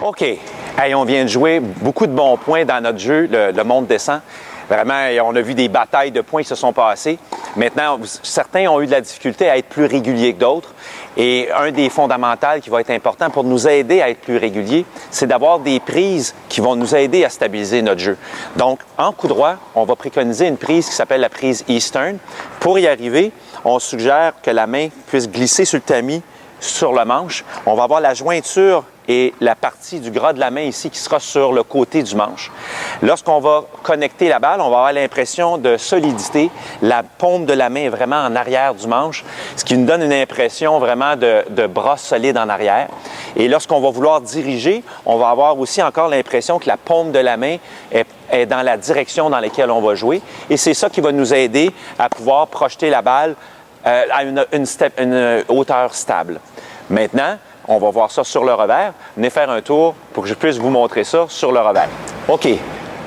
OK. Hey, on vient de jouer beaucoup de bons points dans notre jeu, le monde descend. Vraiment, on a vu des batailles de points qui se sont passées. Maintenant, certains ont eu de la difficulté à être plus réguliers que d'autres. Et un des fondamentaux qui va être important pour nous aider à être plus réguliers, c'est d'avoir des prises qui vont nous aider à stabiliser notre jeu. Donc, en coup droit, on va préconiser une prise qui s'appelle la prise Eastern. Pour y arriver, on suggère que la main puisse glisser sur le tamis, sur le manche. On va avoir la jointure et la partie du gras de la main ici qui sera sur le côté du manche. Lorsqu'on va connecter la balle, on va avoir l'impression de solidité. La paume de la main est vraiment en arrière du manche, ce qui nous donne une impression vraiment de bras solide en arrière. Et lorsqu'on va vouloir diriger, on va avoir aussi encore l'impression que la paume de la main est dans la direction dans laquelle on va jouer. Et c'est ça qui va nous aider à pouvoir projeter la balle à une hauteur stable. Maintenant, on va voir ça sur le revers. Venez faire un tour pour que je puisse vous montrer ça sur le revers. OK.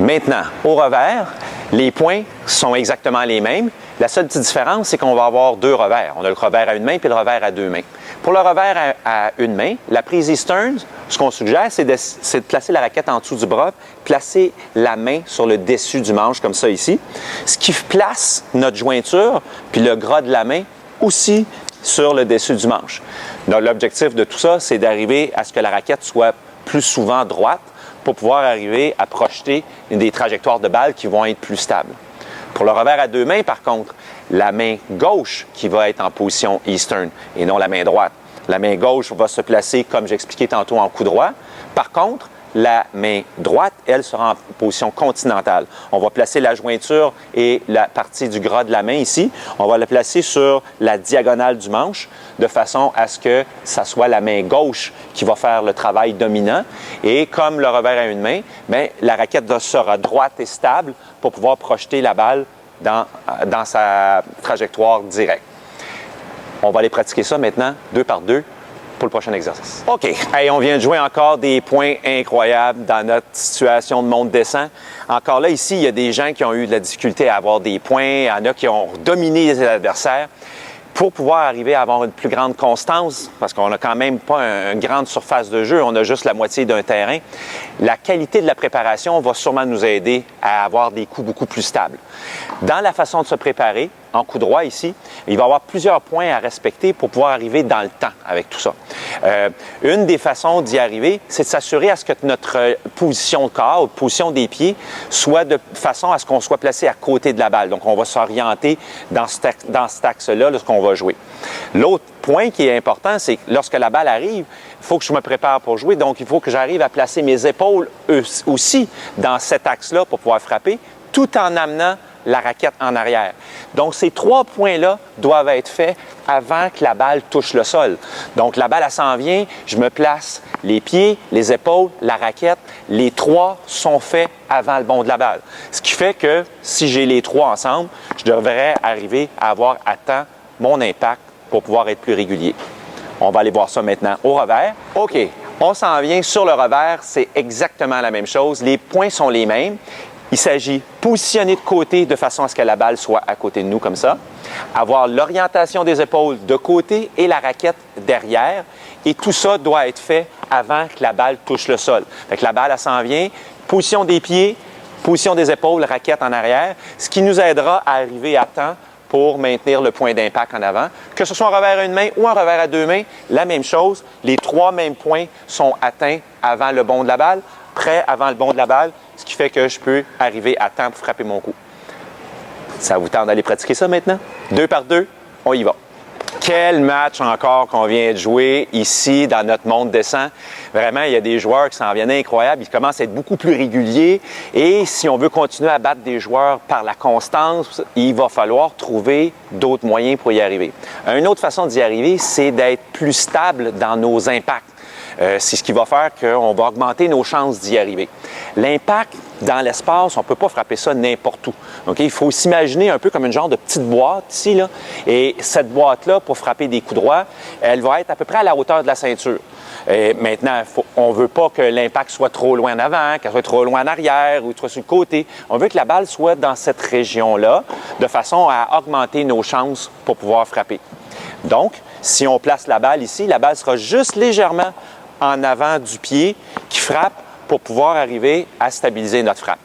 Maintenant, au revers, les points sont exactement les mêmes. La seule petite différence, c'est qu'on va avoir deux revers. On a le revers à une main puis le revers à deux mains. Pour le revers à une main, la prise Eastern, ce qu'on suggère, c'est de placer la raquette en dessous du bras, placer la main sur le dessus du manche, comme ça ici, ce qui place notre jointure puis le gras de la main aussi sur le dessus du manche. Donc, l'objectif de tout ça, c'est d'arriver à ce que la raquette soit plus souvent droite pour pouvoir arriver à projeter des trajectoires de balles qui vont être plus stables. Pour le revers à deux mains, par contre, la main gauche qui va être en position Eastern et non la main droite. La main gauche va se placer, comme j'expliquais tantôt, en coup droit. Par contre, la main droite, elle, sera en position continentale. On va placer la jointure et la partie du gras de la main ici. On va la placer sur la diagonale du manche de façon à ce que ça soit la main gauche qui va faire le travail dominant. Et comme le revers à une main, bien, la raquette sera droite et stable pour pouvoir projeter la balle dans sa trajectoire directe. On va aller pratiquer ça maintenant, 2 par 2. Pour le prochain exercice. OK. Hey, on vient de jouer encore des points incroyables dans notre situation de monde descend. Encore là, ici, il y a des gens qui ont eu de la difficulté à avoir des points. Il y en a qui ont dominé les adversaires. Pour pouvoir arriver à avoir une plus grande constance, parce qu'on n'a quand même pas une grande surface de jeu, on a juste la moitié d'un terrain, la qualité de la préparation va sûrement nous aider à avoir des coups beaucoup plus stables. Dans la façon de se préparer, en coup droit ici, il va y avoir plusieurs points à respecter pour pouvoir arriver dans le temps avec tout ça. Une des façons d'y arriver, c'est de s'assurer à ce que notre position de corps, position des pieds, soit de façon à ce qu'on soit placé à côté de la balle. Donc, on va s'orienter dans cet axe-là lorsqu'on va jouer. L'autre point qui est important, c'est que lorsque la balle arrive, il faut que je me prépare pour jouer. Donc, il faut que j'arrive à placer mes épaules aussi dans cet axe-là pour pouvoir frapper, tout en amenant la raquette en arrière. Donc, ces 3 points-là doivent être faits avant que la balle touche le sol. Donc, la balle, elle s'en vient, je me place les pieds, les épaules, la raquette. Les 3 sont faits avant le bond de la balle. Ce qui fait que si j'ai les 3 ensemble, je devrais arriver à avoir à temps mon impact pour pouvoir être plus régulier. On va aller voir ça maintenant au revers. OK, on s'en vient sur le revers, c'est exactement la même chose. Les points sont les mêmes. Il s'agit de positionner de côté de façon à ce que la balle soit à côté de nous comme ça, avoir l'orientation des épaules de côté et la raquette derrière. Et tout ça doit être fait avant que la balle touche le sol. Fait que la balle, elle s'en vient, position des pieds, position des épaules, raquette en arrière, ce qui nous aidera à arriver à temps pour maintenir le point d'impact en avant. Que ce soit un revers à une main ou un revers à deux mains, la même chose. Les 3 mêmes points sont atteints avant le bond de la balle, prêts avant le bond de la balle, ce qui fait que je peux arriver à temps pour frapper mon coup. Ça vous tente d'aller pratiquer ça maintenant? 2 par 2, on y va. Quel match encore qu'on vient de jouer ici dans notre monde descend. Vraiment, il y a des joueurs qui s'en viennent incroyables. Ils commencent à être beaucoup plus réguliers. Et si on veut continuer à battre des joueurs par la constance, il va falloir trouver d'autres moyens pour y arriver. Une autre façon d'y arriver, c'est d'être plus stable dans nos impacts. C'est ce qui va faire qu'on va augmenter nos chances d'y arriver. L'impact dans l'espace, on ne peut pas frapper ça n'importe où. Okay? Il faut s'imaginer un peu comme une genre de petite boîte ici, là. Et cette boîte-là, pour frapper des coups droits, elle va être à peu près à la hauteur de la ceinture. Et maintenant, on ne veut pas que l'impact soit trop loin en avant, qu'elle soit trop loin en arrière ou trop sur le côté. On veut que la balle soit dans cette région-là, de façon à augmenter nos chances pour pouvoir frapper. Donc, si on place la balle ici, la balle sera juste légèrement en avant du pied qui frappe pour pouvoir arriver à stabiliser notre frappe.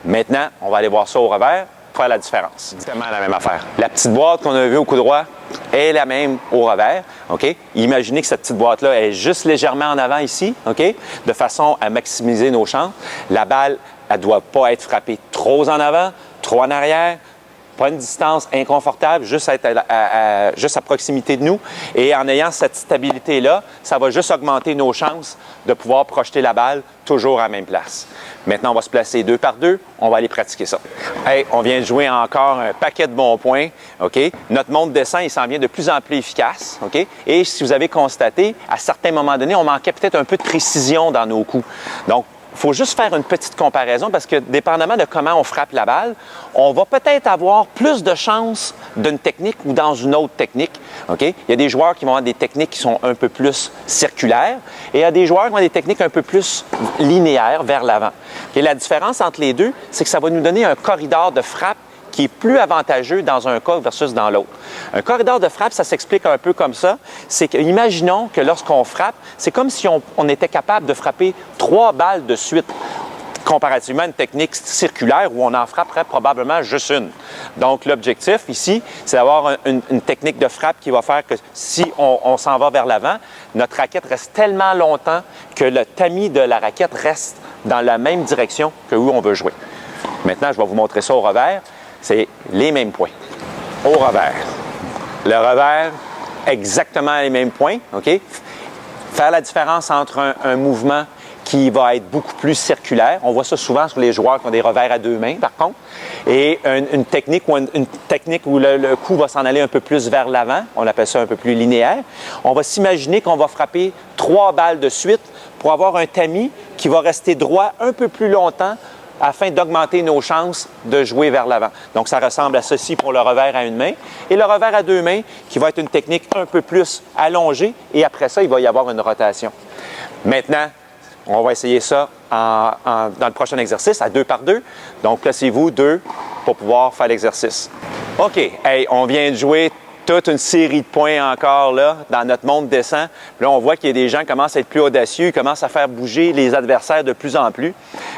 Maintenant, on va aller voir ça au revers, faire la différence. Exactement la même affaire. La petite boîte qu'on a vue au coup droit est la même au revers. OK? Imaginez que cette petite boîte-là est juste légèrement en avant ici, OK? De façon à maximiser nos chances. La balle, elle ne doit pas être frappée trop en avant, trop en arrière. Pas une distance inconfortable, juste être juste à proximité de nous. Et en ayant cette stabilité-là, ça va juste augmenter nos chances de pouvoir projeter la balle toujours à la même place. Maintenant, on va se placer 2 par 2. On va aller pratiquer ça. Hey, on vient de jouer encore un paquet de bons points. OK? Notre monte descend, il s'en vient de plus en plus efficace. OK? Et si vous avez constaté, à certains moments donnés, on manquait peut-être un peu de précision dans nos coups. Donc, il faut juste faire une petite comparaison parce que dépendamment de comment on frappe la balle, on va peut-être avoir plus de chances d'une technique ou dans une autre technique. OK? Il y a des joueurs qui vont avoir des techniques qui sont un peu plus circulaires et il y a des joueurs qui ont des techniques un peu plus linéaires vers l'avant. Okay? La différence entre les deux, c'est que ça va nous donner un corridor de frappe qui est plus avantageux dans un cas versus dans l'autre. Un corridor de frappe, ça s'explique un peu comme ça. C'est que, imaginons que lorsqu'on frappe, c'est comme si on était capable de frapper 3 balles de suite, comparativement à une technique circulaire où on en frapperait probablement juste une. Donc, l'objectif ici, c'est d'avoir une technique de frappe qui va faire que si on s'en va vers l'avant, notre raquette reste tellement longtemps que le tamis de la raquette reste dans la même direction que où on veut jouer. Maintenant, je vais vous montrer ça au revers. C'est les mêmes points. Au revers. Le revers, exactement les mêmes points. OK? Faire la différence entre un mouvement qui va être beaucoup plus circulaire. On voit ça souvent sur les joueurs qui ont des revers à 2 mains, par contre. Et une technique où le coup va s'en aller un peu plus vers l'avant. On appelle ça un peu plus linéaire. On va s'imaginer qu'on va frapper 3 balles de suite pour avoir un tamis qui va rester droit un peu plus longtemps afin d'augmenter nos chances de jouer vers l'avant. Donc, ça ressemble à ceci pour le revers à 1 main. Et le revers à 2 mains, qui va être une technique un peu plus allongée. Et après ça, il va y avoir une rotation. Maintenant, on va essayer ça dans le prochain exercice, à 2 par 2. Donc, placez-vous 2 pour pouvoir faire l'exercice. OK. Hey, on vient de jouer toute une série de points encore là, dans notre monde descend. Là, on voit qu'il y a des gens qui commencent à être plus audacieux, ils commencent à faire bouger les adversaires de plus en plus.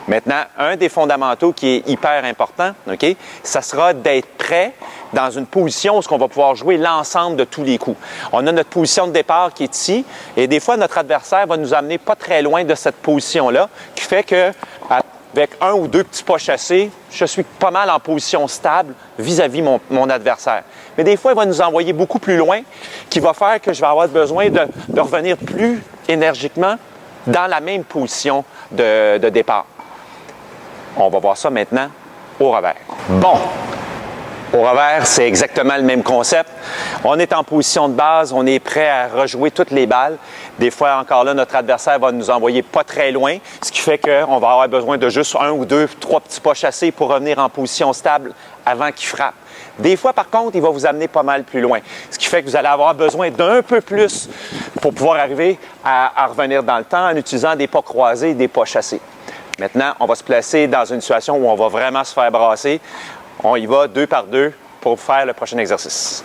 Maintenant, un des fondamentaux qui est hyper important, OK, ça sera d'être prêt dans une position où on va pouvoir jouer l'ensemble de tous les coups. On a notre position de départ qui est ici, et des fois, notre adversaire va nous amener pas très loin de cette position-là, qui fait que avec 1 ou 2 petits pas chassés, je suis pas mal en position stable vis-à-vis mon adversaire. Mais des fois, il va nous envoyer beaucoup plus loin, qui va faire que je vais avoir besoin de revenir plus énergiquement dans la même position de départ. On va voir ça maintenant au revers. Bon, au revers, c'est exactement le même concept. On est en position de base, on est prêt à rejouer toutes les balles. Des fois, encore là, notre adversaire va nous envoyer pas très loin, ce qui fait qu'on va avoir besoin de juste 1 ou 2, 3 petits pas chassés pour revenir en position stable avant qu'il frappe. Des fois, par contre, il va vous amener pas mal plus loin, ce qui fait que vous allez avoir besoin d'un peu plus pour pouvoir arriver à revenir dans le temps en utilisant des pas croisés et des pas chassés. Maintenant, on va se placer dans une situation où on va vraiment se faire brasser. On y va 2 par 2 pour faire le prochain exercice.